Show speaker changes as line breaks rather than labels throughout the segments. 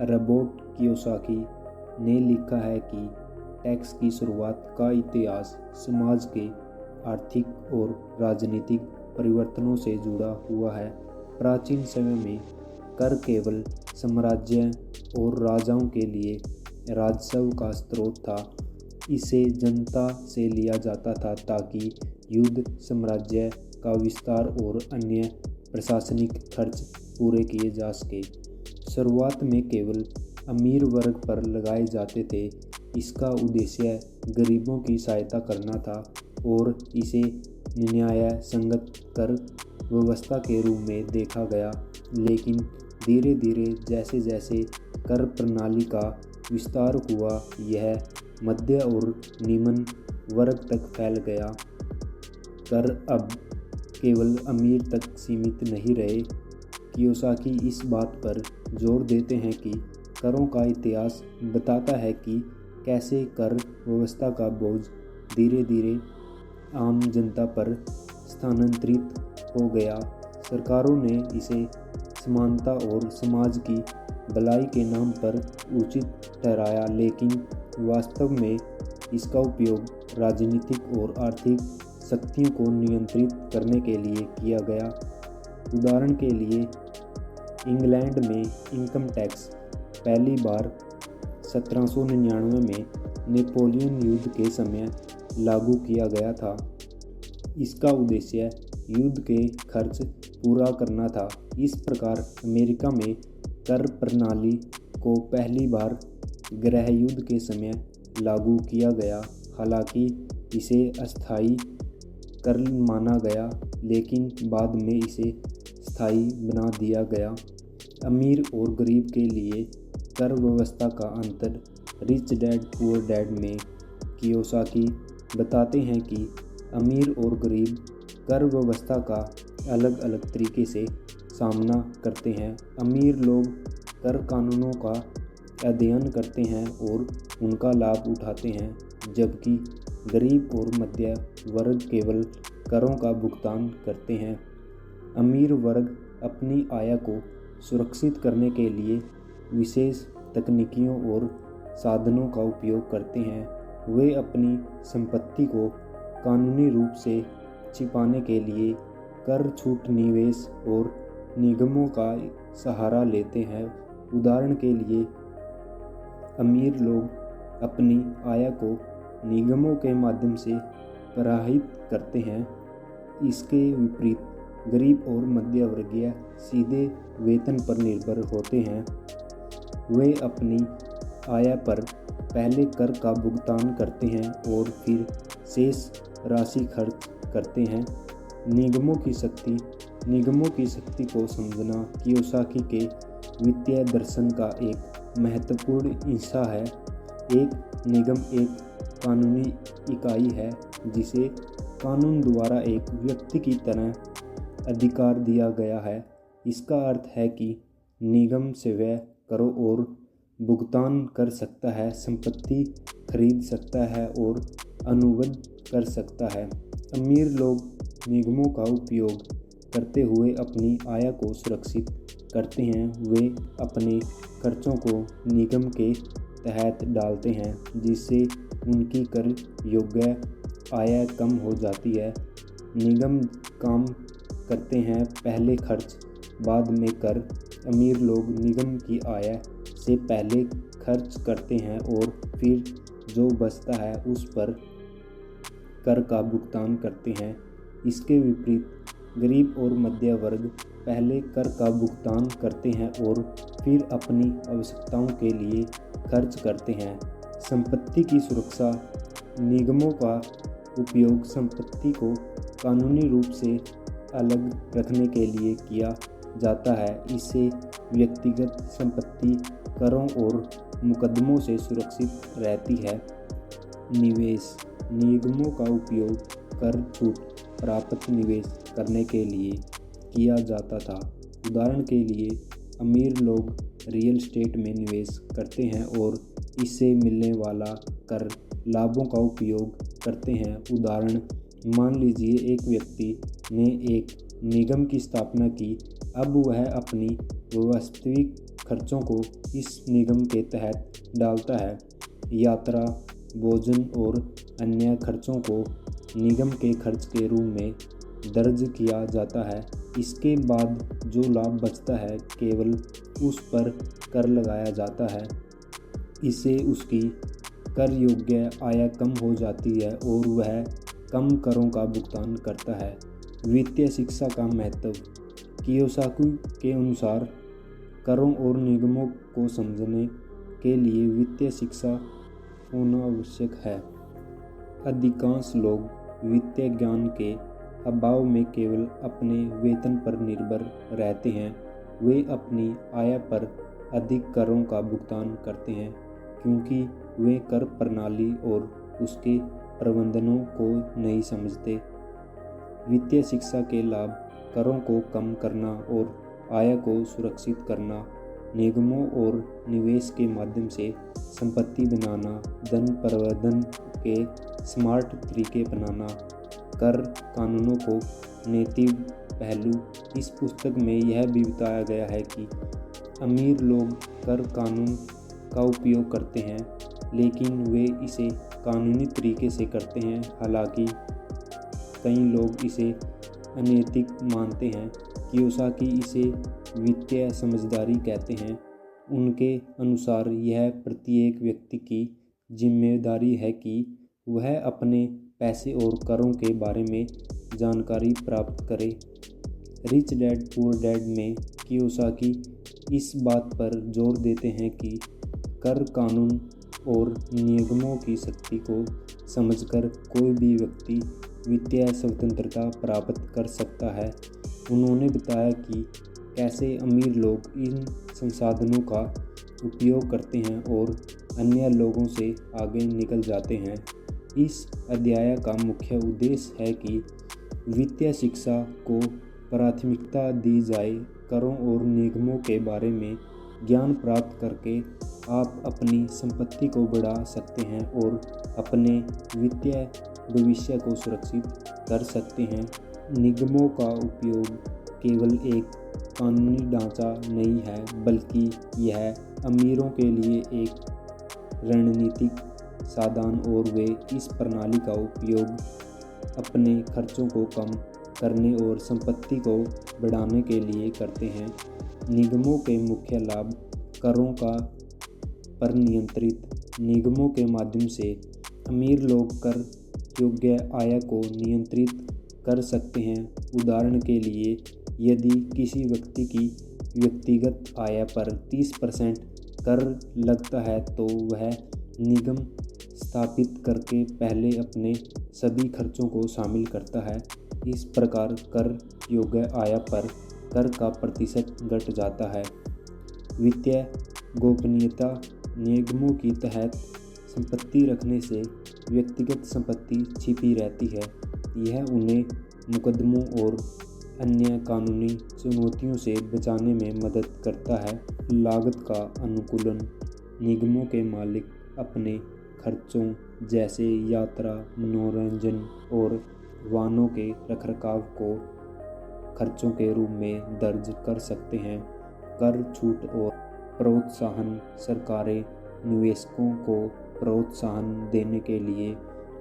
Robert Kiyosaki ने लिखा है कि टैक्स की शुरुआत का इतिहास समाज के आर्थिक और राजनीतिक परिवर्तनों से जुड़ा हुआ है। प्राचीन समय में कर केवल साम्राज्य और राजाओं के लिए राजस्व का स्रोत था। इसे जनता से लिया जाता था ताकि युद्ध, साम्राज्य का विस्तार और अन्य प्रशासनिक खर्च पूरे किए जा सके। शुरुआत में केवल अमीर वर्ग पर लगाए जाते थे। इसका उद्देश्य गरीबों की सहायता करना था और इसे न्याय संगत कर व्यवस्था के रूप में देखा गया। लेकिन धीरे धीरे जैसे जैसे कर प्रणाली का विस्तार हुआ, यह मध्य और निम्न वर्ग तक फैल गया। कर अब केवल अमीर तक सीमित नहीं रहे। कियोसाकी इस बात पर जोर देते हैं कि करों का इतिहास बताता है कि कैसे कर व्यवस्था का बोझ धीरे धीरे आम जनता पर स्थानांतरित हो गया। सरकारों ने इसे समानता और समाज की भलाई के नाम पर उचित ठहराया, लेकिन वास्तव में इसका उपयोग राजनीतिक और आर्थिक शक्तियों को नियंत्रित करने के लिए किया गया। उदाहरण के लिए, इंग्लैंड में इनकम टैक्स पहली बार 1799 में नेपोलियन युद्ध के समय लागू किया गया था। इसका उद्देश्य युद्ध के खर्च पूरा करना था। इस प्रकार अमेरिका में कर प्रणाली को पहली बार गृह युद्ध के समय लागू किया गया। हालांकि इसे अस्थायी कर माना गया, लेकिन बाद में इसे स्थायी बना दिया गया। अमीर और गरीब के लिए कर व्यवस्था का अंतर रिच डैड पुअर डैड में कियोसाकी बताते हैं कि अमीर और गरीब कर व्यवस्था का अलग अलग तरीके से सामना करते हैं। अमीर लोग कर कानूनों का अध्ययन करते हैं और उनका लाभ उठाते हैं, जबकि गरीब और मध्य वर्ग केवल करों का भुगतान करते हैं। अमीर वर्ग अपनी आय को सुरक्षित करने के लिए विशेष तकनीकों और साधनों का उपयोग करते हैं। वे अपनी संपत्ति को कानूनी रूप से छिपाने के लिए कर छूट, निवेश और निगमों का सहारा लेते हैं। उदाहरण के लिए, अमीर लोग अपनी आय को निगमों के माध्यम से प्रवाहित करते हैं। इसके विपरीत गरीब और मध्यवर्गीय सीधे वेतन पर निर्भर होते हैं। वे अपनी आय पर पहले कर का भुगतान करते हैं और फिर शेष राशि खर्च करते हैं। निगमों की शक्ति को समझना कियोसाकी के वित्तीय दर्शन का एक महत्वपूर्ण हिस्सा है। एक निगम एक कानूनी इकाई है जिसे कानून द्वारा एक व्यक्ति की तरह अधिकार दिया गया है। इसका अर्थ है कि निगम स्वयं करों और भुगतान कर सकता है, संपत्ति खरीद सकता है और अनुबंध कर सकता है। अमीर लोग निगमों का उपयोग करते हुए अपनी आय को सुरक्षित करते हैं। वे अपने खर्चों को निगम के तहत डालते हैं, जिससे उनकी कर योग्य आय कम हो जाती है। निगम काम करते हैं पहले खर्च बाद में कर। अमीर लोग निगम की आय से पहले खर्च करते हैं और फिर जो बचता है उस पर कर का भुगतान करते हैं। इसके विपरीत गरीब और मध्य वर्ग पहले कर का भुगतान करते हैं और फिर अपनी आवश्यकताओं के लिए खर्च करते हैं। संपत्ति की सुरक्षा, निगमों का उपयोग संपत्ति को कानूनी रूप से अलग रखने के लिए किया जाता है। इससे व्यक्तिगत संपत्ति करों और मुकदमों से सुरक्षित रहती है। निवेश, निगमों का उपयोग कर छूट प्राप्त निवेश करने के लिए किया जाता था। उदाहरण के लिए, अमीर लोग रियल एस्टेट में निवेश करते हैं और इससे मिलने वाला कर लाभों का उपयोग करते हैं। उदाहरण, मान लीजिए एक व्यक्ति ने एक निगम की स्थापना की। अब वह अपनी वास्तविक खर्चों को इस निगम के तहत डालता है। यात्रा, भोजन और अन्य खर्चों को निगम के खर्च के रूप में दर्ज किया जाता है। इसके बाद जो लाभ बचता है केवल उस पर कर लगाया जाता है। इससे उसकी कर योग्य आय कम हो जाती है और वह कम करों का भुगतान करता है। वित्तीय शिक्षा का महत्व। कियोसाकी के अनुसार करों और निगमों को समझने के लिए वित्तीय शिक्षा होना आवश्यक है। अधिकांश लोग वित्तीय ज्ञान के अभाव में केवल अपने वेतन पर निर्भर रहते हैं। वे अपनी आय पर अधिक करों का भुगतान करते हैं क्योंकि वे कर प्रणाली और उसके प्रबंधनों को नहीं समझते। वित्तीय शिक्षा के लाभ: करों को कम करना और आय को सुरक्षित करना, निगमों और निवेश के माध्यम से संपत्ति बनाना, धन प्रबंधन के स्मार्ट तरीके अपनाना, कर कानूनों को नैतिक पहलू। इस पुस्तक में यह भी बताया गया है कि अमीर लोग कर कानून का उपयोग करते हैं लेकिन वे इसे कानूनी तरीके से करते हैं, हालांकि कई लोग इसे अनैतिक मानते हैं। कियोसाकी इसे वित्तीय समझदारी कहते हैं। उनके अनुसार यह प्रत्येक व्यक्ति की जिम्मेदारी है कि वह अपने पैसे और करों के बारे में जानकारी प्राप्त करे। रिच डैड पुअर डैड में कियोसाकी इस बात पर जोर देते हैं कि कर कानून और निगमों की शक्ति को समझकर कोई भी व्यक्ति वित्तीय स्वतंत्रता प्राप्त कर सकता है। उन्होंने बताया कि कैसे अमीर लोग इन संसाधनों का उपयोग करते हैं और अन्य लोगों से आगे निकल जाते हैं। इस अध्याय का मुख्य उद्देश्य है कि वित्तीय शिक्षा को प्राथमिकता दी जाए। करों और निगमों के बारे में ज्ञान प्राप्त करके आप अपनी संपत्ति को बढ़ा सकते हैं और अपने वित्तीय भविष्य को सुरक्षित कर सकते हैं। निगमों का उपयोग केवल एक कानूनी ढांचा नहीं है बल्कि यह अमीरों के लिए एक रणनीतिक साधन और वे इस प्रणाली का उपयोग अपने खर्चों को कम करने और संपत्ति को बढ़ाने के लिए करते हैं। निगमों के मुख्य लाभ: करों का पर नियंत्रित। निगमों के माध्यम से अमीर लोग कर योग्य आय को नियंत्रित कर सकते हैं। उदाहरण के लिए, यदि किसी व्यक्ति की व्यक्तिगत आय पर 30% कर लगता है तो वह निगम स्थापित करके पहले अपने सभी खर्चों को शामिल करता है। इस प्रकार कर योग्य आय पर कर का प्रतिशत घट जाता है। वित्तीय गोपनीयता: निगमों के तहत संपत्ति रखने से व्यक्तिगत संपत्ति छिपी रहती है। यह उन्हें मुकदमों और अन्य कानूनी चुनौतियों से बचाने में मदद करता है। लागत का अनुकूलन: निगमों के मालिक अपने खर्चों जैसे यात्रा, मनोरंजन और वाहनों के रखरखाव को खर्चों के रूप में दर्ज कर सकते हैं। कर छूट और प्रोत्साहन: सरकारें निवेशकों को प्रोत्साहन देने के लिए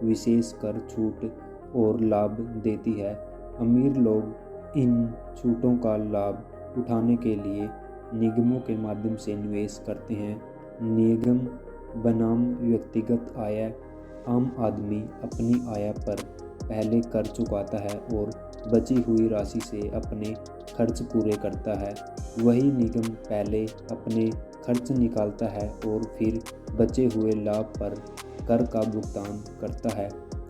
विशेष कर छूट और लाभ देती है। अमीर लोग इन छूटों का लाभ उठाने के लिए निगमों के माध्यम से निवेश करते हैं। निगम बनाम व्यक्तिगत आय: आम आदमी अपनी आय पर पहले कर चुकाता है और बची हुई राशि से अपने खर्च पूरे करता है। वही निगम पहले अपने खर्च निकालता है और फिर बचे हुए लाभ पर कर का भुगतान करता है।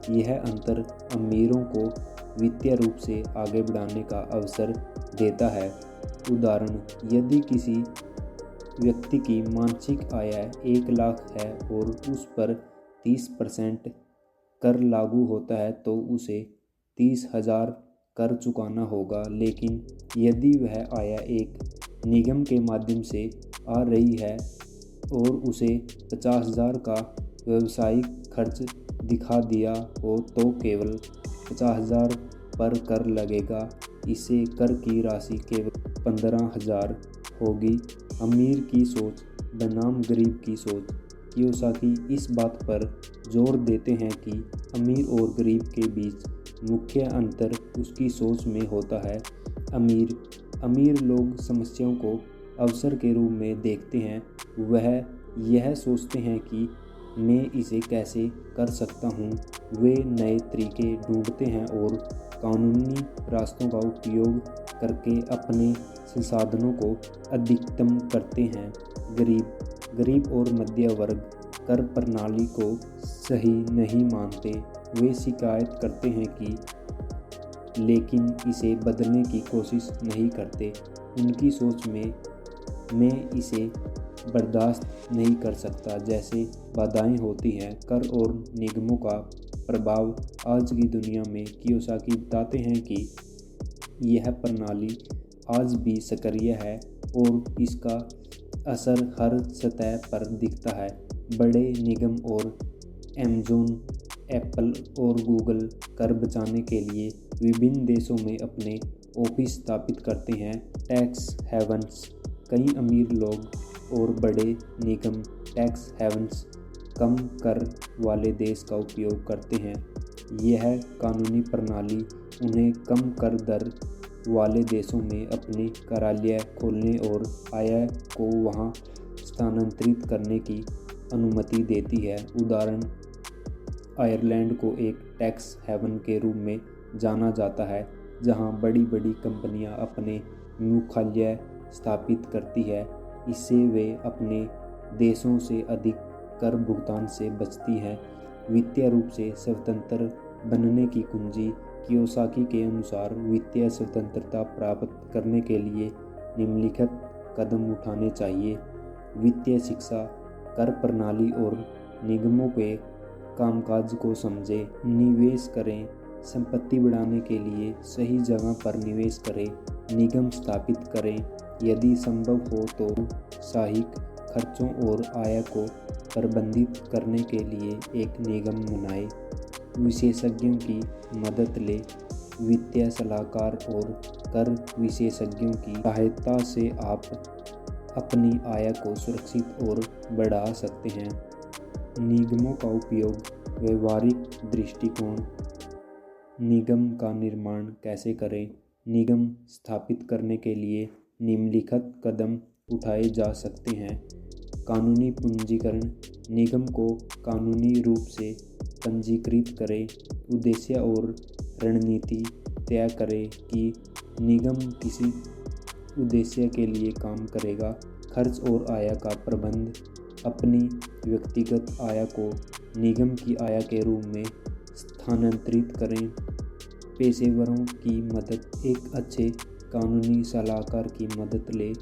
यह अंतर अमीरों को वित्तीय रूप से आगे बढ़ने का अवसर देता है। उदाहरण, यदि किसी व्यक्ति की मासिक आय 1 लाख है और उस पर 30% कर लागू होता है तो उसे 30,000 कर चुकाना होगा। लेकिन यदि वह आय एक निगम के माध्यम से आ रही है और उसे 50,000 का व्यावसायिक खर्च दिखा दिया हो तो केवल 50,000 पर कर लगेगा। इससे कर की राशि केवल 15,000 होगी अमीर की सोच बनाम गरीब की सोच। कियोसाकी इस बात पर जोर देते हैं कि अमीर और गरीब के बीच मुख्य अंतर उसकी सोच में होता है। अमीर लोग समस्याओं को अवसर के रूप में देखते हैं। वह यह सोचते हैं कि मैं इसे कैसे कर सकता हूँ। वे नए तरीके ढूंढते हैं और कानूनी रास्तों का उपयोग करके अपने संसाधनों को अधिकतम करते हैं। गरीब और मध्य वर्ग कर प्रणाली को सही नहीं मानते। वे शिकायत करते हैं लेकिन इसे बदलने की कोशिश नहीं करते। उनकी सोच में मैं इसे बर्दाश्त नहीं कर सकता जैसे बाधाएं होती हैं। कर और निगमों का प्रभाव आज की दुनिया में कियोसाकी बताते हैं कि यह प्रणाली आज भी सक्रिय है और इसका असर हर सतह पर दिखता है। बड़े निगम और अमेज़न, एप्पल और गूगल कर बचाने के लिए विभिन्न देशों में अपने ऑफिस स्थापित करते हैं। टैक्स हेवन्स कई अमीर लोग और बड़े निगम टैक्स हेवन्स कम कर वाले देश का उपयोग करते हैं। यह कानूनी प्रणाली उन्हें कम कर दर वाले देशों में अपने कार्यालय खोलने और आय को वहां स्थानांतरित करने की अनुमति देती है। उदाहरण, आयरलैंड को एक टैक्स हेवन के रूप में जाना जाता है जहां बड़ी बड़ी कंपनियां अपने मुख्यालय स्थापित करती है। इससे वे अपने देशों से अधिक कर भुगतान से बचती हैं। वित्तीय रूप से स्वतंत्र बनने की कुंजी कियोसाकी के अनुसार वित्तीय स्वतंत्रता प्राप्त करने के लिए निम्नलिखित कदम उठाने चाहिए। वित्तीय शिक्षा, कर प्रणाली और निगमों के कामकाज को समझें। निवेश करें, संपत्ति बढ़ाने के लिए सही जगह पर निवेश करें। निगम स्थापित करें, यदि संभव हो तो साहिक खर्चों और आय को प्रबंधित करने के लिए एक निगम बनाएं। विशेषज्ञों की मदद लें, वित्तीय सलाहकार और कर विशेषज्ञों की सहायता से आप अपनी आय को सुरक्षित और बढ़ा सकते हैं। निगमों का उपयोग, व्यवहारिक दृष्टिकोण। निगम का निर्माण कैसे करें? निगम स्थापित करने के लिए निम्नलिखित कदम उठाए जा सकते हैं। कानूनी पूंजीकरण, निगम को कानूनी रूप से पंजीकृत करें। उद्देश्य और रणनीति तय करें कि निगम किसी उद्देश्य के लिए काम करेगा। खर्च और आय का प्रबंध, अपनी व्यक्तिगत आय को निगम की आय के रूप में स्थानांतरित करें। पेशेवरों की मदद, एक अच्छे कानूनी सलाहकार की मदद लें।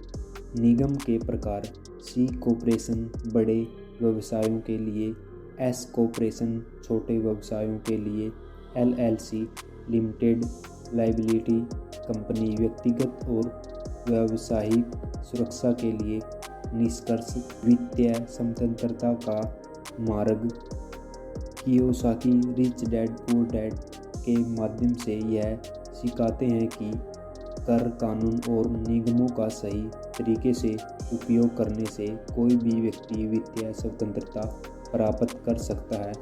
निगम के प्रकार, सी कॉर्पोरेशन बड़े व्यवसायों के लिए, एस कॉर्पोरेशन छोटे व्यवसायों के लिए, LLC लिमिटेड लायबिलिटी कंपनी व्यक्तिगत और व्यावसायिक सुरक्षा के लिए। निष्कर्ष, वित्तीय स्वतंत्रता का मार्ग। Kiyosaki rich dad poor dad के माध्यम से यह सिखाते हैं कि कर कानून और निगमों का सही तरीके से उपयोग करने से कोई भी व्यक्ति वित्तीय स्वतंत्रता प्राप्त कर सकता है।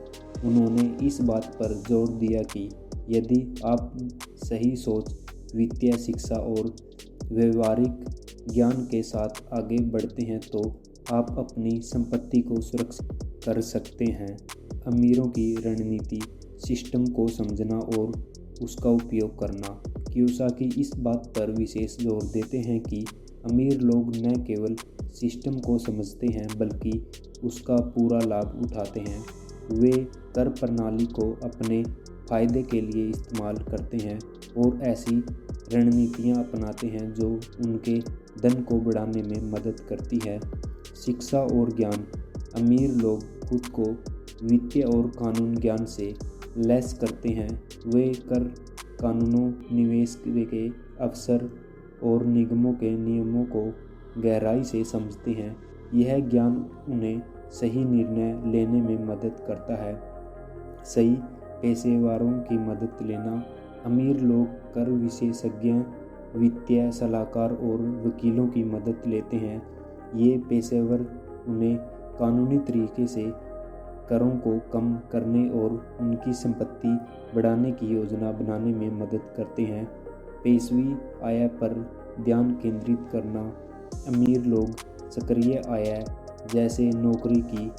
उन्होंने इस बात पर जोर दिया कि यदि आप सही सोच, वित्तीय शिक्षा और व्यवहारिक ज्ञान के साथ आगे बढ़ते हैं तो आप अपनी संपत्ति को सुरक्षित कर सकते हैं। अमीरों की रणनीति, सिस्टम को समझना और उसका उपयोग करना। कियोसाकी इस बात पर विशेष जोर देते हैं कि अमीर लोग न केवल सिस्टम को समझते हैं बल्कि उसका पूरा लाभ उठाते हैं। वे कर प्रणाली को अपने फायदे के लिए इस्तेमाल करते हैं और ऐसी रणनीतियाँ अपनाते हैं जो उनके धन को बढ़ाने में मदद करती है। शिक्षा और ज्ञान, अमीर लोग खुद को वित्तीय और कानून ज्ञान से लैस करते हैं। वे कर कानूनों, निवेश के अवसर और निगमों के नियमों को गहराई से समझते हैं। यह ज्ञान उन्हें सही निर्णय लेने में मदद करता है। सही पेशेवरों की मदद लेना, अमीर लोग कर विशेषज्ञ वित्तीय सलाहकार और वकीलों की मदद लेते हैं। ये पेशेवर उन्हें कानूनी तरीके से करों को कम करने और उनकी संपत्ति बढ़ाने की योजना बनाने में मदद करते हैं। पेशवी आय पर ध्यान केंद्रित करना। अमीर लोग सक्रिय आय जैसे नौकरी की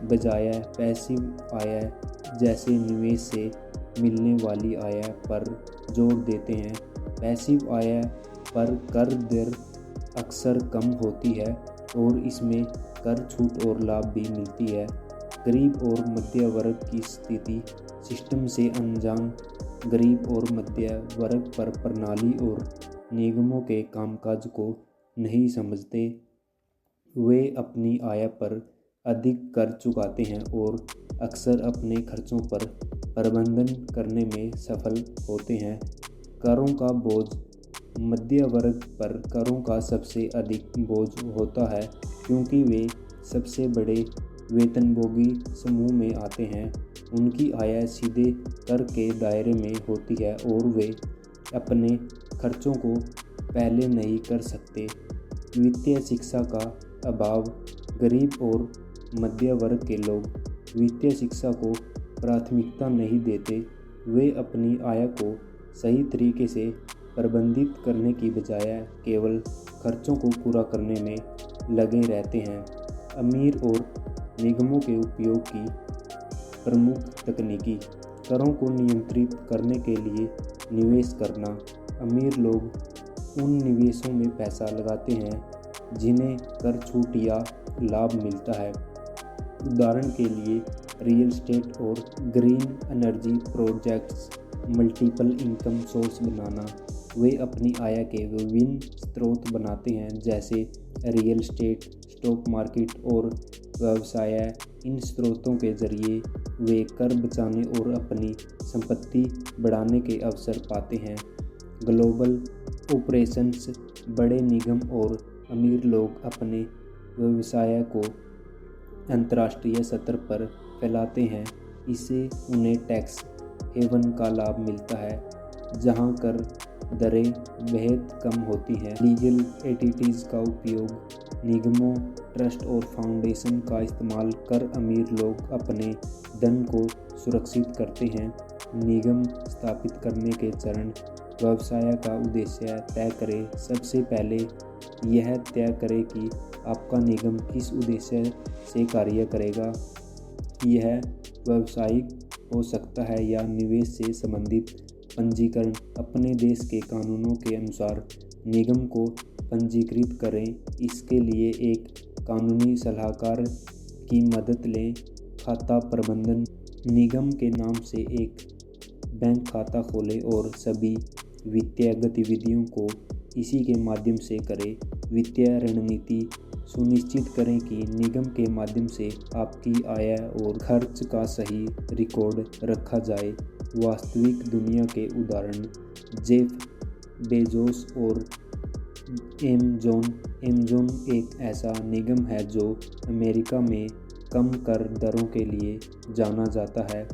बजाय पैसिव आय जैसे निवेश से मिलने वाली आय पर जोर देते हैं। पैसिव आय पर कर दर अक्सर कम होती है और इसमें कर छूट और लाभ भी मिलती है। गरीब और मध्य वर्ग की स्थिति। सिस्टम से अनजान गरीब और मध्य वर्ग पर प्रणाली और निगमों के कामकाज को नहीं समझते। वे अपनी आय पर अधिक कर चुकाते हैं और अक्सर अपने खर्चों पर प्रबंधन करने में सफल होते हैं। करों का बोझ। मध्य वर्ग पर करों का सबसे अधिक बोझ होता है क्योंकि वे सबसे बड़े वेतनभोगी समूह में आते हैं। उनकी आय सीधे कर के दायरे में होती है और वे अपने खर्चों को पहले नहीं कर सकते। वित्तीय शिक्षा का अभाव। गरीब और मध्य वर्ग के लोग वित्तीय शिक्षा को प्राथमिकता नहीं देते। वे अपनी आय को सही तरीके से प्रबंधित करने की बजाय केवल खर्चों को पूरा करने में लगे रहते हैं। अमीर और निगमों के उपयोग की प्रमुख तकनीकी। करों को नियंत्रित करने के लिए निवेश करना। अमीर लोग उन निवेशों में पैसा लगाते हैं जिन्हें कर छूट या लाभ मिलता है। उदाहरण के लिए रियल एस्टेट और green energy projects. Multiple income source बनाना। वे अपनी आय के विभिन्न स्रोत बनाते हैं जैसे रियल एस्टेट, स्टॉक मार्केट और व्यवसाय। इन स्रोतों के जरिए वे कर बचाने और अपनी संपत्ति बढ़ाने के अवसर पाते हैं। Global operations. बड़े निगम और अमीर लोग अपने व्यवसाय को अंतर्राष्ट्रीय स्तर पर फैलाते हैं। इससे उन्हें टैक्स हेवन का लाभ मिलता है जहां कर दरें बेहद कम होती हैं। लीगल एंटिटीज़ का उपयोग। निगमों, ट्रस्ट और फाउंडेशन का इस्तेमाल कर अमीर लोग अपने धन को सुरक्षित करते हैं। निगम स्थापित करने के चरण। व्यवसाय का उद्देश्य तय करें। सबसे पहले यह तय करें कि आपका निगम किस उद्देश्य से कार्य करेगा। यह व्यावसायिक हो सकता है या निवेश से संबंधित। पंजीकरण। अपने देश के कानूनों के अनुसार निगम को पंजीकृत करें। इसके लिए एक कानूनी सलाहकार की मदद लें। खाता प्रबंधन। निगम के नाम से एक बैंक खाता खोलें और सभी वित्तीय गतिविधियों को इसी के माध्यम से करें। वित्तीय रणनीति। सुनिश्चित करें कि निगम के माध्यम से आपकी आय और खर्च का सही रिकॉर्ड रखा जाए। वास्तविक दुनिया के उदाहरण। जेफ बेजोस और एमेजॉन एक ऐसा निगम है जो अमेरिका में कम कर दरों के लिए जाना जाता है।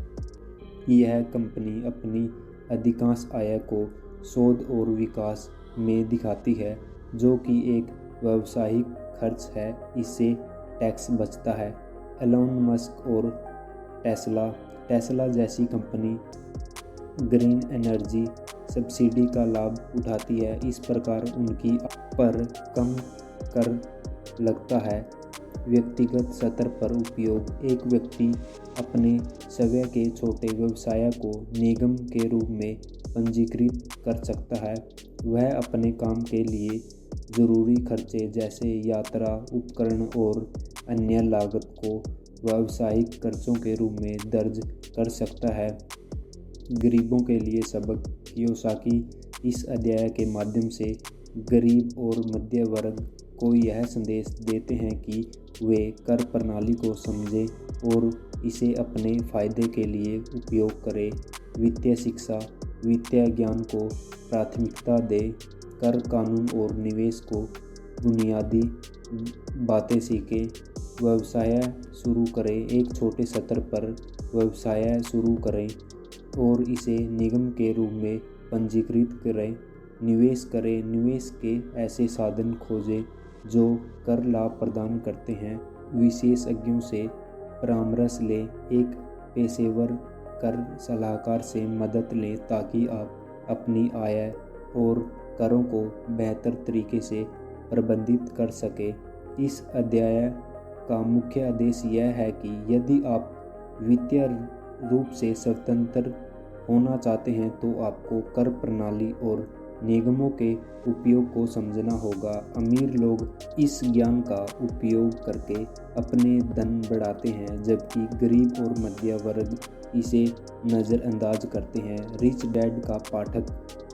यह कंपनी अपनी अधिकांश आय को शोध और विकास में दिखाती है जो कि एक व्यावसायिक खर्च है। इससे टैक्स बचता है। एलोन मस्क और टेस्ला जैसी कंपनी ग्रीन एनर्जी सब्सिडी का लाभ उठाती है। इस प्रकार उनकी पर कम कर लगता है। व्यक्तिगत स्तर पर उपयोग। एक व्यक्ति अपने स्वयं के छोटे व्यवसाय को निगम के रूप में पंजीकृत कर सकता है। वह अपने काम के लिए जरूरी खर्चे जैसे यात्रा, उपकरण और अन्य लागत को व्यावसायिक खर्चों के रूप में दर्ज कर सकता है। गरीबों के लिए सबक। कियोसाकी इस अध्याय के माध्यम से गरीब और मध्य वर्ग को यह संदेश देते हैं कि वे कर प्रणाली को समझें और इसे अपने फायदे के लिए उपयोग करें। वित्तीय शिक्षा। वित्तीय ज्ञान को प्राथमिकता दें। कर कानून और निवेश को बुनियादी बातें सीखें। व्यवसाय शुरू करें। एक छोटे स्तर पर व्यवसाय शुरू करें और इसे निगम के रूप में पंजीकृत करें। निवेश करें। निवेश के ऐसे साधन खोजें जो कर लाभ प्रदान करते हैं। विशेषज्ञों से परामर्श लें। एक पेशेवर कर सलाहकार से मदद लें ताकि आप अपनी आय और करों को बेहतर तरीके से प्रबंधित कर सकें। इस अध्याय का मुख्य आदेश यह है कि यदि आप वित्तीय रूप से स्वतंत्र होना चाहते हैं तो आपको कर प्रणाली और निगमों के उपयोग को समझना होगा। अमीर लोग इस ज्ञान का उपयोग करके अपने धन बढ़ाते हैं, जबकि गरीब और मध्य वर्ग इसे नज़रअंदाज करते हैं। रिच डैड का पाठक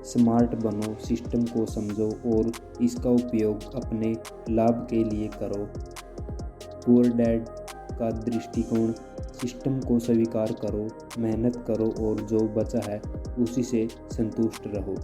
स्मार्ट बनो, सिस्टम को समझो और इसका उपयोग अपने लाभ के लिए करो। पुअर डैड का दृष्टिकोण, सिस्टम को स्वीकार करो, मेहनत करो और जो बचा है उसी से संतुष्ट रहो।